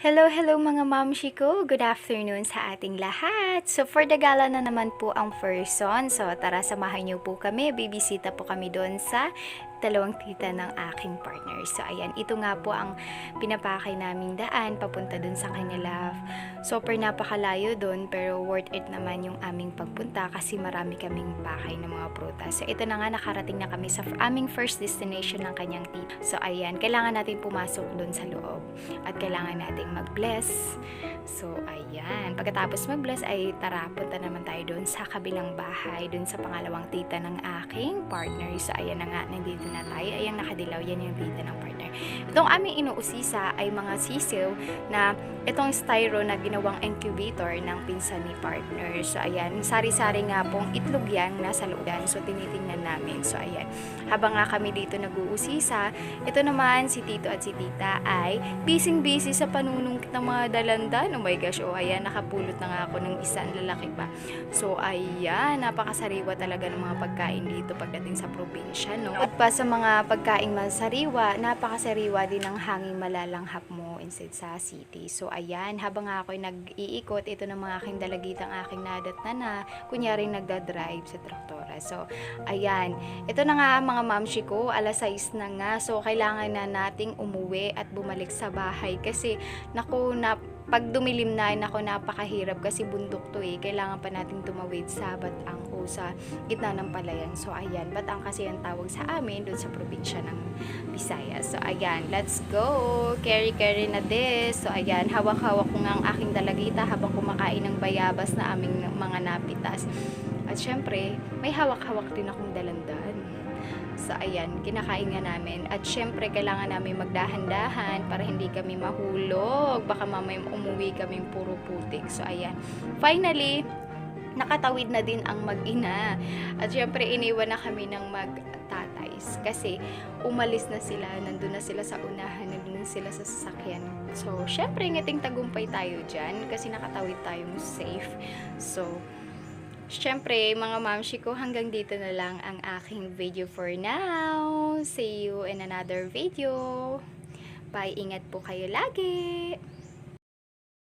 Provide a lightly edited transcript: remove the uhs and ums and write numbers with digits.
Hello, hello mga mamshi ko. Good afternoon sa ating lahat. So for the gala na naman po ang person. So tara samahan niyo po kami. Bibisita po kami doon sa dalawang tita ng aking partner. So ayan, ito nga po ang pinapakay naming daan papunta doon sa kanila. Super napakalayo doon pero worth it naman yung aming pagpunta kasi marami kaming pakay ng mga prutas. So ito na nga, nakarating na kami sa aming first destination ng kanyang tita. So ayan, kailangan natin pumasok doon sa loob at kailangan nating mag-bless. So ayan, pagkatapos mag-bless ay tara, punta naman tayo doon sa kabilang bahay, doon sa pangalawang tita ng aking partner. So ayan na nga, nandito na tayo. Ayan, nakadilaw, yan yung tita ng partner. Itong aming inuusisa ay mga sisiw na itong styro na ginawang incubator ng pinsan ni partner. So ayan, sari-sari nga pong itlog yan nasa looban. So tinitingnan namin. So ayan, habang nga kami dito nag-uusisa, ito naman si tito at si tita ay busy sa panunungkit ng mga dalandan. Oh my gosh, oh ayan, nakapulot na nga ako ng isang lalaki pa. So ayan, napakasariwa talaga ng mga pagkain dito pagdating sa probinsya, no? At pa sa mga pagkain masariwa, napakasariwa din ng hanging malalanghap mo instead sa city. So ayan, habang nga ako'y nag-iikot, ito ng mga aking dalagitang aking nadatnan na kunyari nagda-drive sa traktora. So ayan, ito na nga mga mamshi ko, alas 6 na nga. So kailangan na nating umuwi at bumalik sa bahay kasi naku, pag dumilim na, naku, napakahirap kasi bundok to eh. Kailangan pa nating tumawid sa Batang o sa gitna ng palayan. So ayan, Batang kasi ang tawag sa amin doon sa probinsya ng Visayas. So ayan, let's go! Carry na this. So ayan, hawak-hawak ko nga ang aking dalagita habang kumakain ng bayabas na aming mga napitas. At syempre, may hawak-hawak din akong dalandan. So ayan, kinakain nga namin. At syempre, kailangan namin magdahan-dahan para hindi kami mahulog. Baka mamaya umuwi kaming puro putik. So ayan, finally, nakatawid na din ang mag-ina. At syempre, iniwan na kami ng mag-tatays. Kasi umalis na sila, nandun na sila sa unahan, nandun na sila sa sasakyan. So syempre, ngiting tagumpay tayo dyan kasi nakatawid tayo safe. So syempre, mga mamshi ko, hanggang dito na lang ang aking video for now. See you in another video. Bye, ingat po kayo lagi.